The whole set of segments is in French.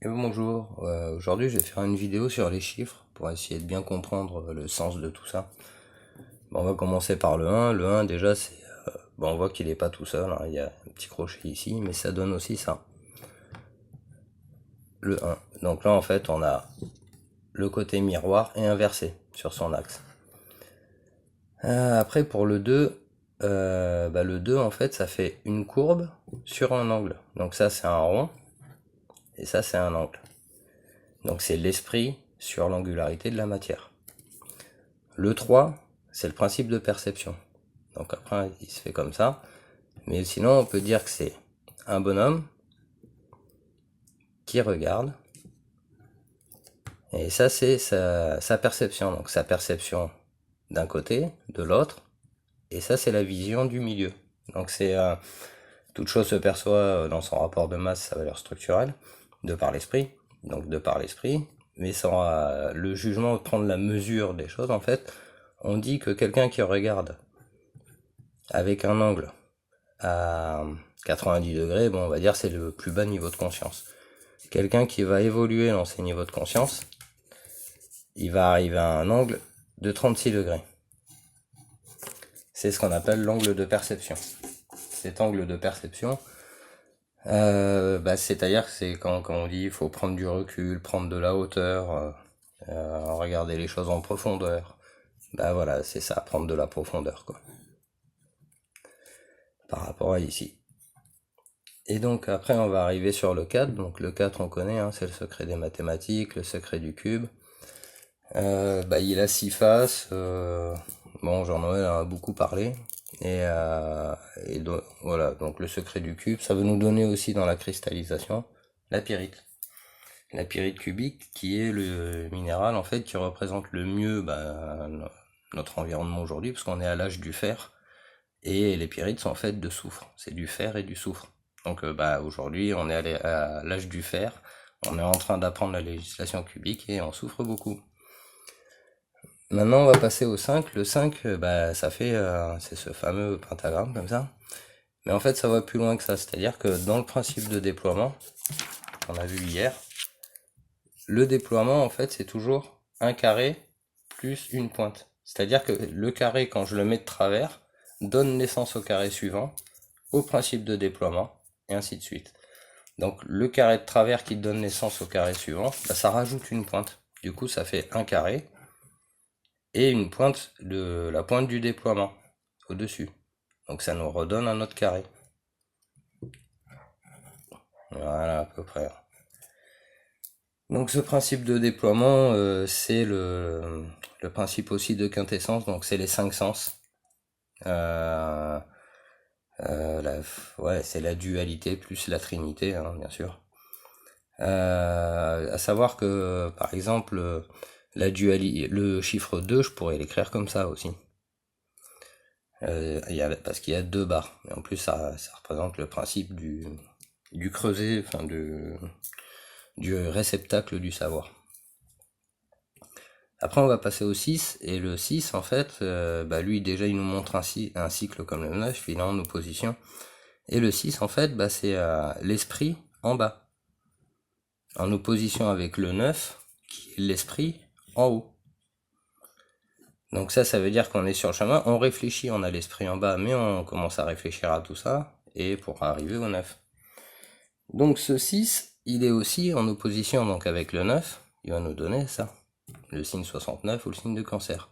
Et bonjour, aujourd'hui je vais faire une vidéo sur les chiffres pour essayer de bien comprendre le sens de tout ça. Bon, on va commencer par le 1. Le 1 déjà c'est... bon, on voit qu'il n'est pas tout seul, hein, il y a un petit crochet ici, mais ça donne aussi ça. Le 1. Donc là en fait on a le côté miroir et inversé sur son axe. Après pour le 2, le 2 en fait ça fait une courbe sur un angle. Donc ça c'est un rond et ça c'est un angle. Donc c'est l'esprit sur l'angularité de la matière. Le 3, c'est le principe de perception. Donc après, il se fait comme ça. Mais sinon, on peut dire que c'est un bonhomme qui regarde. Et ça, c'est sa perception. Donc sa perception d'un côté, de l'autre. Et ça, c'est la vision du milieu. Donc c'est toute chose se perçoit dans son rapport de masse, sa valeur structurelle, de par l'esprit. Donc de par l'esprit. Mais sans le jugement, prendre la mesure des choses, en fait, on dit que quelqu'un qui regarde avec un angle à 90 degrés, bon, on va dire c'est le plus bas niveau de conscience. Quelqu'un qui va évoluer dans ses niveaux de conscience, il va arriver à un angle de 36 degrés. C'est ce qu'on appelle l'angle de perception. Cet angle de perception, c'est-à-dire que c'est quand on dit il faut prendre du recul, prendre de la hauteur, regarder les choses en profondeur. Voilà, c'est ça, prendre de la profondeur, quoi. Par rapport à ici. Et donc après on va arriver sur le 4, donc le 4 on connaît, hein, c'est le secret des mathématiques, le secret du cube. Il a 6 faces, bon Jean-Noël en a beaucoup parlé, voilà, donc le secret du cube, ça veut nous donner aussi dans la cristallisation la pyrite. La pyrite cubique qui est le minéral en fait qui représente le mieux notre environnement aujourd'hui, parce qu'on est à l'âge du fer, et les pyrites sont faites de soufre, c'est du fer et du soufre. Donc aujourd'hui on est à l'âge du fer, on est en train d'apprendre la législation cubique et on souffre beaucoup. Maintenant on va passer au 5. Le 5, ça fait, c'est ce fameux pentagramme comme ça. Mais en fait ça va plus loin que ça, c'est-à-dire que dans le principe de déploiement, qu'on a vu hier, le déploiement en fait c'est toujours un carré plus une pointe. C'est-à-dire que le carré quand je le mets de travers, donne naissance au carré suivant, au principe de déploiement, et ainsi de suite. Donc le carré de travers qui donne naissance au carré suivant, ça rajoute une pointe. Du coup ça fait un carré, et une pointe de la pointe du déploiement, au-dessus. Donc ça nous redonne un autre carré. Voilà à peu près. Donc ce principe de déploiement, c'est le principe aussi de quintessence, donc c'est les 5 sens. C'est la dualité plus la trinité, hein, bien sûr. À savoir que, par exemple, le chiffre 2, je pourrais l'écrire comme ça aussi. Parce qu'il y a 2 barres. Et en plus, ça représente le principe du creuset, enfin du réceptacle du savoir. Après, on va passer au 6, et le 6, en fait, lui, déjà, il nous montre un cycle comme le 9, il est en opposition. Et le 6, en fait, c'est l'esprit en bas, en opposition avec le 9, qui est l'esprit en haut. Donc ça veut dire qu'on est sur le chemin, on réfléchit, on a l'esprit en bas, mais on commence à réfléchir à tout ça, et pour arriver au 9. Donc ce 6, il est aussi en opposition donc avec le 9, il va nous donner ça, le signe 69 ou le signe de cancer.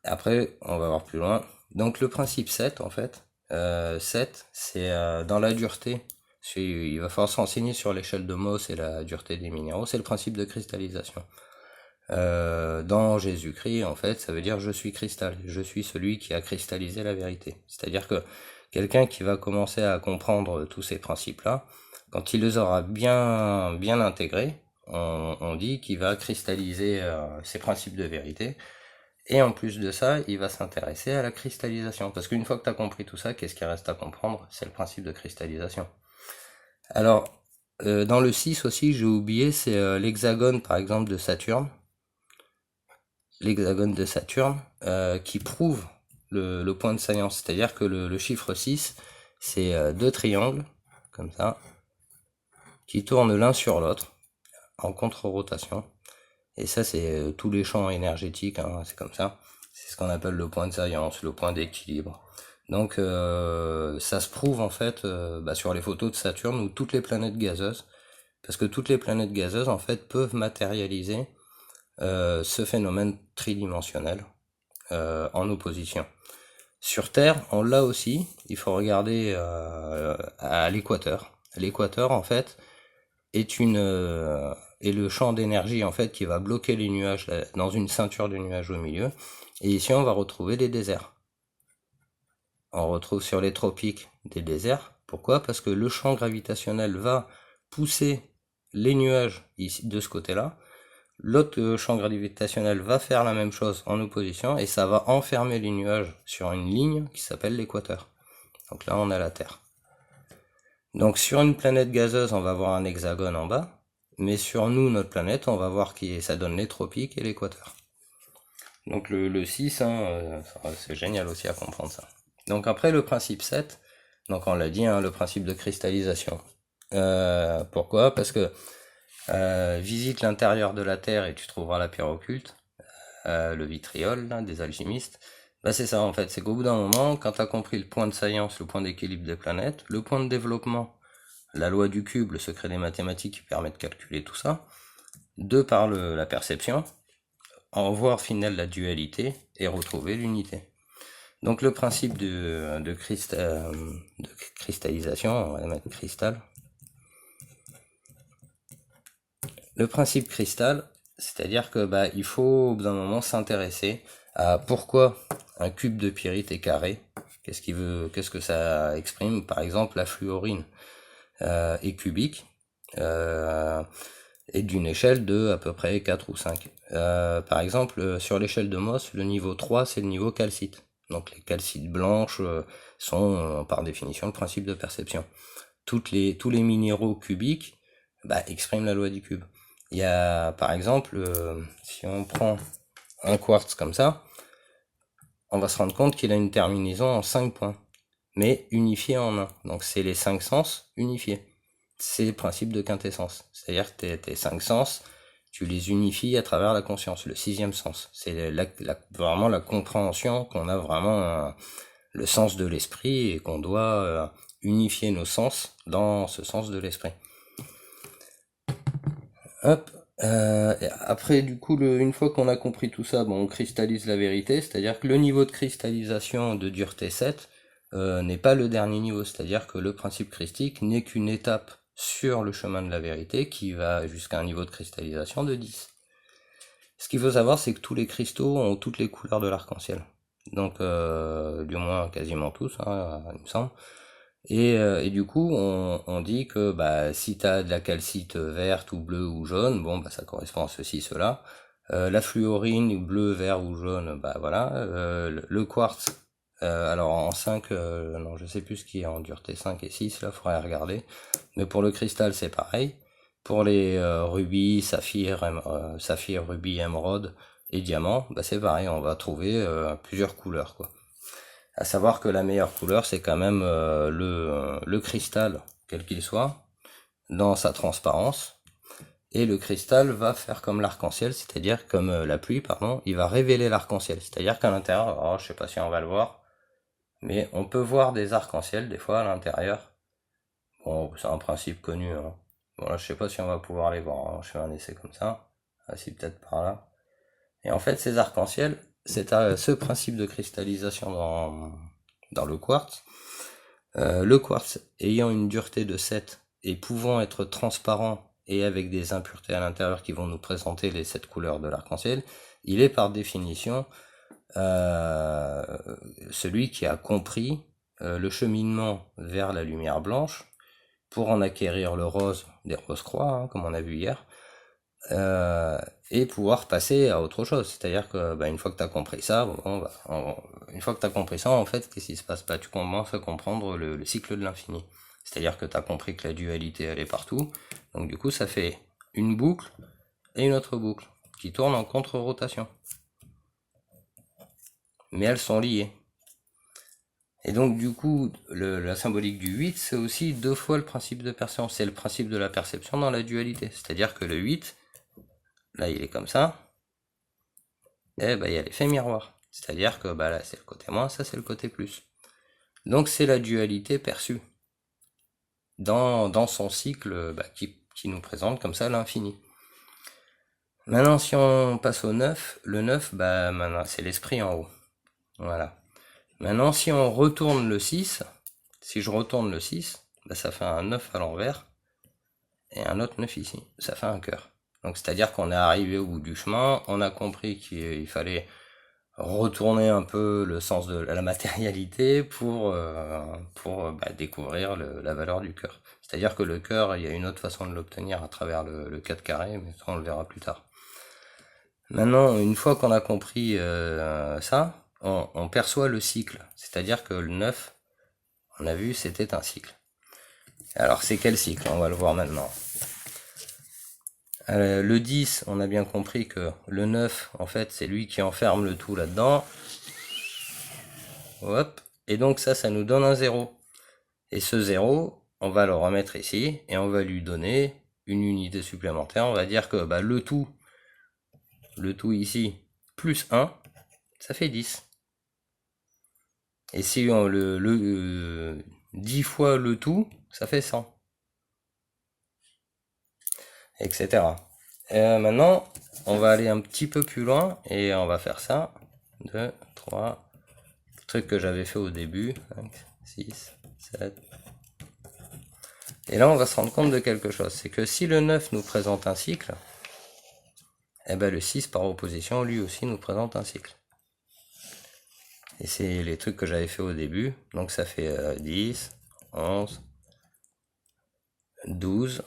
Après, on va voir plus loin. Donc le principe 7, en fait, 7, c'est dans la dureté. Il va falloir se renseigner sur l'échelle de Mohs et la dureté des minéraux, c'est le principe de cristallisation. Dans Jésus-Christ, en fait, ça veut dire je suis cristal, je suis celui qui a cristallisé la vérité. C'est-à-dire que quelqu'un qui va commencer à comprendre tous ces principes-là, quand il les aura bien intégrés, on dit qu'il va cristalliser ces principes de vérité. Et en plus de ça, il va s'intéresser à la cristallisation. Parce qu'une fois que tu as compris tout ça, qu'est-ce qui reste à comprendre? C'est le principe de cristallisation. Alors, dans le 6 aussi, j'ai oublié, c'est l'hexagone, par exemple, de Saturne. L'hexagone de Saturne, qui prouve le point de salience. C'est-à-dire que le chiffre 6, c'est 2 triangles, comme ça. qui tournent l'un sur l'autre en contre-rotation. Et ça, c'est tous les champs énergétiques, hein, c'est comme ça. C'est ce qu'on appelle le point de salience, le point d'équilibre. Donc ça se prouve en fait sur les photos de Saturne ou toutes les planètes gazeuses, parce que toutes les planètes gazeuses en fait peuvent matérialiser ce phénomène tridimensionnel en opposition. Sur Terre, on l'a aussi, il faut regarder à l'équateur. L'équateur en fait est le champ d'énergie en fait qui va bloquer les nuages dans une ceinture de nuages au milieu. Et ici on va retrouver des déserts. On retrouve sur les tropiques des déserts. Pourquoi? Parce que le champ gravitationnel va pousser les nuages ici de ce côté-là. L'autre champ gravitationnel va faire la même chose en opposition et ça va enfermer les nuages sur une ligne qui s'appelle l'équateur. Donc là on a la Terre. Donc sur une planète gazeuse on va avoir un hexagone en bas, mais sur nous, notre planète, on va voir que ça donne les tropiques et l'équateur. Donc le 6, hein, c'est génial aussi à comprendre ça. Donc après le principe 7, donc on l'a dit, hein, le principe de cristallisation. Pourquoi? Parce que visite l'intérieur de la Terre et tu trouveras la pierre occulte, le vitriol là, des alchimistes. C'est ça en fait, c'est qu'au bout d'un moment, quand tu as compris le point de science, le point d'équilibre des planètes, le point de développement, la loi du cube, le secret des mathématiques qui permet de calculer tout ça, de par la perception, en voir final la dualité et retrouver l'unité. Donc le principe de cristallisation, on va mettre cristal. Le principe cristal, c'est-à-dire que il faut au bout d'un moment s'intéresser à pourquoi un cube de pyrite est carré. Qu'est-ce que ça exprime? Par exemple, la fluorine est cubique et d'une échelle de à peu près 4 ou 5. Par exemple, sur l'échelle de Mohs, le niveau 3, c'est le niveau calcite. Donc les calcites blanches sont par définition le principe de perception. Tous les minéraux cubiques expriment la loi du cube. Il y a par exemple, si on prend un quartz comme ça, on va se rendre compte qu'il a une terminaison en 5 points, mais unifié en un. Donc c'est les 5 sens unifiés. C'est le principe de quintessence. C'est-à-dire que tes 5 sens, tu les unifies à travers la conscience, le 6e sens. C'est vraiment la compréhension qu'on a vraiment le sens de l'esprit et qu'on doit unifier nos sens dans ce sens de l'esprit. Hop. Après, du coup, une fois qu'on a compris tout ça, on cristallise la vérité, c'est-à-dire que le niveau de cristallisation de dureté 7 n'est pas le dernier niveau, c'est-à-dire que le principe christique n'est qu'une étape sur le chemin de la vérité qui va jusqu'à un niveau de cristallisation de 10. Ce qu'il faut savoir, c'est que tous les cristaux ont toutes les couleurs de l'arc-en-ciel. Donc, du moins quasiment tous, hein, il me semble. Et du coup, on dit que si tu as de la calcite verte ou bleue ou jaune, ça correspond à ceci, cela. La fluorine, bleu, vert ou jaune, voilà. Le quartz, alors en 5, non, je sais plus ce qui est en dureté 5 et 6, là, faudrait regarder. Mais pour le cristal, c'est pareil. Pour les rubis, saphir, rubis, émeraude et diamant, c'est pareil, on va trouver plusieurs couleurs, quoi. À savoir que la meilleure couleur, c'est quand même le cristal, quel qu'il soit, dans sa transparence. Et le cristal va faire comme l'arc-en-ciel, c'est-à-dire comme la pluie, pardon, il va révéler l'arc-en-ciel. C'est-à-dire qu'à l'intérieur, je sais pas si on va le voir, mais on peut voir des arcs-en-ciel des fois à l'intérieur. Bon, c'est un principe connu. Hein. Bon là, je sais pas si on va pouvoir les voir. Alors, je fais un essai comme ça. Ah si, peut-être par là. Et en fait, ces arcs-en-ciel, c'est ce principe de cristallisation dans le quartz. Le quartz ayant une dureté de 7 et pouvant être transparent et avec des impuretés à l'intérieur qui vont nous présenter les 7 couleurs de l'arc-en-ciel, il est par définition celui qui a compris le cheminement vers la lumière blanche pour en acquérir le rose des rose-croix, hein, comme on a vu hier, et pouvoir passer à autre chose. C'est-à-dire que une fois que tu as compris ça, une fois que tu as compris ça, en fait, qu'est-ce qui se passe? Tu commences à comprendre le cycle de l'infini. C'est-à-dire que tu as compris que la dualité, elle est partout. Donc du coup, ça fait une boucle et une autre boucle qui tournent en contre-rotation. Mais elles sont liées. Et donc du coup, la symbolique du 8, c'est aussi 2 fois le principe de perception. C'est le principe de la perception dans la dualité. C'est-à-dire que le 8, là il est comme ça, et bah, il y a l'effet miroir. C'est-à-dire que bah, là c'est le côté moins, ça c'est le côté plus. Donc c'est la dualité perçue dans son cycle bah, qui nous présente comme ça l'infini. Maintenant si on passe au 9, le 9, bah, maintenant c'est l'esprit en haut. Voilà. Maintenant si on retourne le 6, si je retourne le 6, bah, ça fait un 9 à l'envers, et un autre 9 ici, ça fait un cœur. Donc c'est-à-dire qu'on est arrivé au bout du chemin, on a compris qu'il fallait retourner un peu le sens de la matérialité pour bah, découvrir la valeur du cœur. C'est-à-dire que le cœur, il y a une autre façon de l'obtenir à travers le 4 carré, mais ça on le verra plus tard. Maintenant, une fois qu'on a compris ça, on perçoit le cycle. C'est-à-dire que le 9, on a vu, c'était un cycle. Alors c'est quel cycle? On va le voir maintenant. Le 10, on a bien compris que le 9, en fait, c'est lui qui enferme le tout là-dedans. Hop. Et donc ça nous donne un 0. Et ce 0, on va le remettre ici, et on va lui donner une unité supplémentaire. On va dire que bah, le tout ici, plus 1, ça fait 10. Et si on 10 fois le tout, ça fait 100. Etc. Maintenant, on va aller un petit peu plus loin et on va faire ça. 2, 3, truc que j'avais fait au début. 5, 6, 7. Et là, on va se rendre compte de quelque chose. C'est que si le 9 nous présente un cycle, eh ben le 6 par opposition, lui aussi nous présente un cycle. Et c'est les trucs que j'avais fait au début. Donc ça fait 10, 11, 12.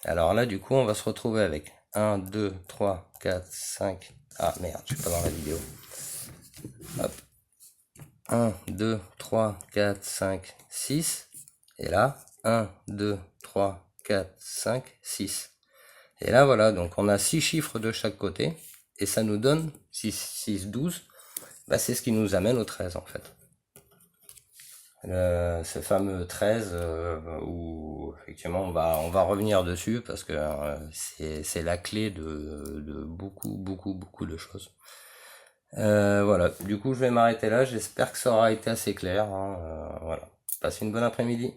Alors là, du coup, on va se retrouver avec 1, 2, 3, 4, 5. Ah merde, je suis pas dans la vidéo. Hop. 1, 2, 3, 4, 5, 6. Et là, 1, 2, 3, 4, 5, 6. Et là, voilà, donc on a 6 chiffres de chaque côté. Et ça nous donne 6, 6, 12. Bah, c'est ce qui nous amène au 13 en fait. Ce fameux 13 où effectivement on va revenir dessus parce que c'est la clé de beaucoup de choses. Voilà, du coup je vais m'arrêter là, j'espère que ça aura été assez clair, hein, voilà. Passez une bonne après-midi.